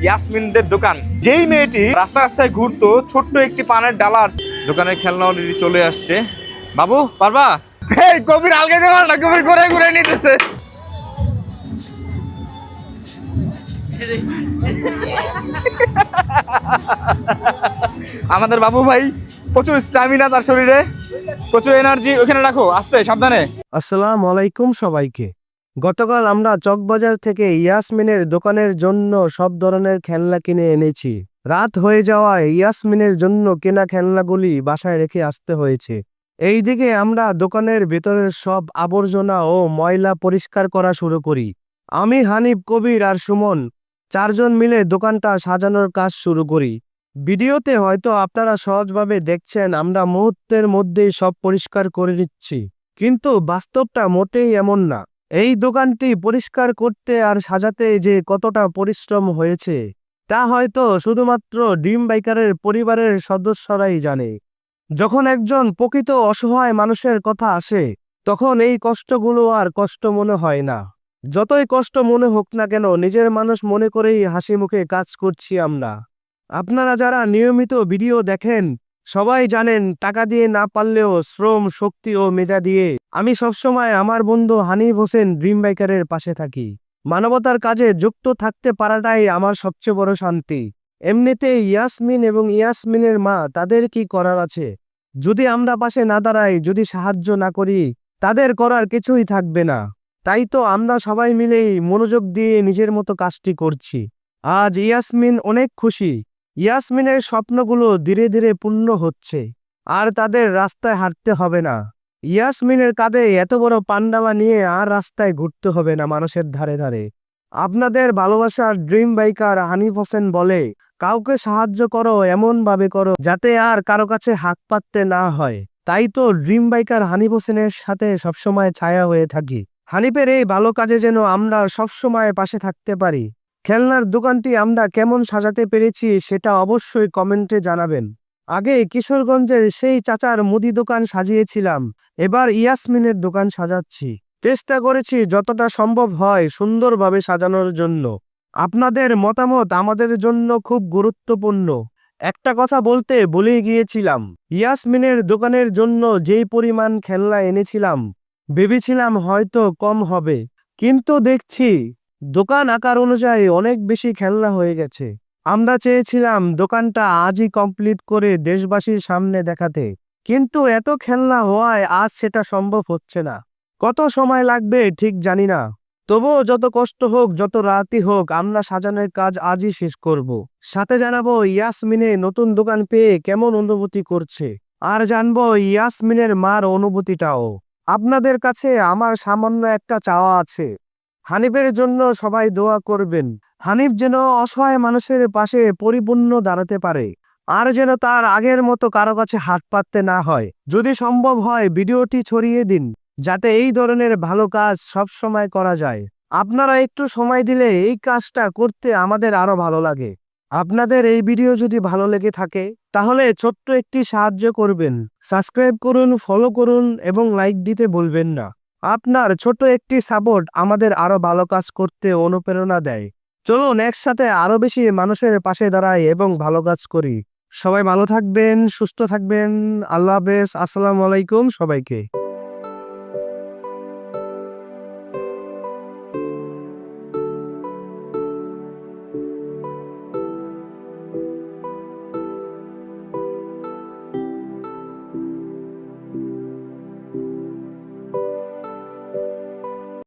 ইয়াসমিনদের দোকান। যেই মেয়েটি রাস্তা রাস্তায় ঘুরতো, ছোট্ট একটি পানের ডালা আর দোকানের খেলনা অলরেডি চলে আসছে। বাবু পারবা? এই কবির আলগে দেওয়ার না, কবির ঘুরে ঘুরে নিতেছে। আমাদের বাবু ভাই প্রচুর স্ট্যামিনা, তার শরীরে প্রচুর এনার্জি। ওখানে রাখো, আস্তে সাবধানে। আসসালামু আলাইকুম সবাইকে। গতকাল আমরা চকবাজার থেকে ইয়াসমিনের দোকানের জন্য সব ধরনের খেলনা কিনে এনেছি। রাত হয়ে যাওয়ায় ইয়াসমিনের জন্য কেনা খেলনাগুলি বাসায় রেখে আসতে হয়েছে। এইদিকে আমরা দোকানের ভেতরের সব আবর্জনা ও ময়লা পরিষ্কার করা শুরু করি। আমি, হানিফ, কবির আর সুমন চারজন মিলে দোকানটা সাজানোর কাজ শুরু করি। ভিডিওতে হয়তো আপনারা সহজভাবে দেখছেন আমরা মুহূর্তের মধ্যেই সব পরিষ্কার করে নিচ্ছি, কিন্তু বাস্তবটা মোটেই এমন না। এই দোকানটি পরিষ্কার করতে আর সাজাতে যে কতটা পরিশ্রম হয়েছে তা হয়তো শুধুমাত্র ড্রিম বাইকারের পরিবারের সদস্যরাই জানে। যখন একজন প্রকৃত অসহায় মানুষের কথা আসে তখন এই কষ্টগুলো আর কষ্ট মনে হয় না। যতই কষ্ট মনে হোক না কেন, নিজের মানুষ মনে করেই হাসি মুখে কাজ করছি আমরা। আপনারা যারা নিয়মিত ভিডিও দেখেন সবাই জানেন, টাকা দিয়ে না পারলেও শ্রম, শক্তি ও মেধা দিয়ে আমি সবসময় আমার বন্ধু হানিফ হোসেন ড্রিম বাইকারের পাশে থাকি। মানবতার কাজে যুক্ত থাকতে পারাটাই আমার সবচেয়ে বড় শান্তি। এমনিতে ইয়াসমিন এবং ইয়াসমিনের মা, তাদের কি করার আছে? যদি আমরা পাশে না দাঁড়াই, যদি সাহায্য না করি, তাদের করার কিছুই থাকবে না। তাই তো আমরা সবাই মিলেই মনোযোগ দিয়ে নিজের মতো কাজটি করছি। আজ ইয়াসমিন অনেক খুশি। ইয়াসমিনের স্বপ্নগুলো ধীরে ধীরে পূর্ণ হচ্ছে, আর তাদের রাস্তায় হাঁটতে হবে না। ইয়াসমিনের কাঁধে এত বড় পান্ডালা নিয়ে আর রাস্তায় ঘুরতে হবে না মানুষের ধারে ধারে। আপনাদের ভালোবাসার ড্রিম বাইকার হানিফ হোসেন বলে, কাউকে সাহায্য করো এমনভাবে করো যাতে আর কারো কাছে হাত পাততে না হয়। তাই তো ড্রিম বাইকার হানিফ হোসেনের সাথে সবসময় ছায়া হয়ে থাকি। হানিফের এই ভালো কাজে যেন আমরা সবসময় পাশে থাকতে পারি। খেলনার দোকানটি আমরা কেমন সাজাতে পেরেছি সেটা অবশ্যই কমেন্টে জানাবেন। আগে কিশোরগঞ্জের সেই চাচার মুদি দোকান সাজিয়েছিলাম, এবার ইয়াসমিনের দোকান সাজাচ্ছি। চেষ্টা করেছি যতটা সম্ভব হয় সুন্দরভাবে সাজানোর জন্য। আপনাদের মতামত আমাদের জন্য খুব গুরুত্বপূর্ণ। একটা কথা বলতে ভুলেই গিয়েছিলাম, ইয়াসমিনের দোকানের জন্য যেই পরিমাণ খেলনা এনেছিলাম ভেবেছিলাম হয়তো কম হবে, কিন্তু দেখছি দোকান আকার অনুযায়ী অনেক বেশি খেলনা হয়ে গেছে। আমরা চেয়েছিলাম দোকানটা আজই কমপ্লিট করে দেশবাসীর সামনে দেখাতে, কিন্তু এত খেলনা হওয়ায় আজ সেটা সম্ভব হচ্ছে না। কত সময় লাগবে ঠিক জানি না, তবুও যত কষ্ট হোক, যত রাতই হোক, আমরা সাজানোর কাজ আজই শেষ করব। সাথে জানাবো ইয়াসমিনে নতুন দোকান পেয়ে কেমন অনুভূতি করছে, আর জানবো ইয়াসমিনের মার অনুভূতিটাও। আপনাদের কাছে আমার সামান্য একটা চাওয়া আছে, হানিফের জন্য সবাই দোয়া করবেন। হানিফ যেন অসহায় মানুষের পাশে পরিপূর্ণ দাঁড়াতে পারে, আর যেন তার আগের মতো কারো কাছে হাত পাততে না হয়। যদি সম্ভব হয় ভিডিওটি ছড়িয়ে দিন, যাতে এই ধরনের ভালো কাজ সব সময় করা যায়। আপনারা একটু সময় দিলে এই কাজটা করতে আমাদের আরো ভালো লাগে। আপনাদের এই ভিডিও যদি ভালো লেগে থাকে তাহলে ছোট্ট একটি সাহায্য করবেন, সাবস্ক্রাইব করুন, ফলো করুন এবং লাইক দিতে ভুলবেন না। আপনার ছোট একটি সাপোর্ট আমাদের আরো ভালো কাজ করতে অনুপ্রেরণা দেয়। চলুন একসাথে আরো বেশি মানুষের পাশে দাঁড়াই এবং ভালো কাজ করি। সবাই ভালো থাকবেন, সুস্থ থাকবেন। আল্লাহ হাফেজ। আসসালামু আলাইকুম সবাইকে।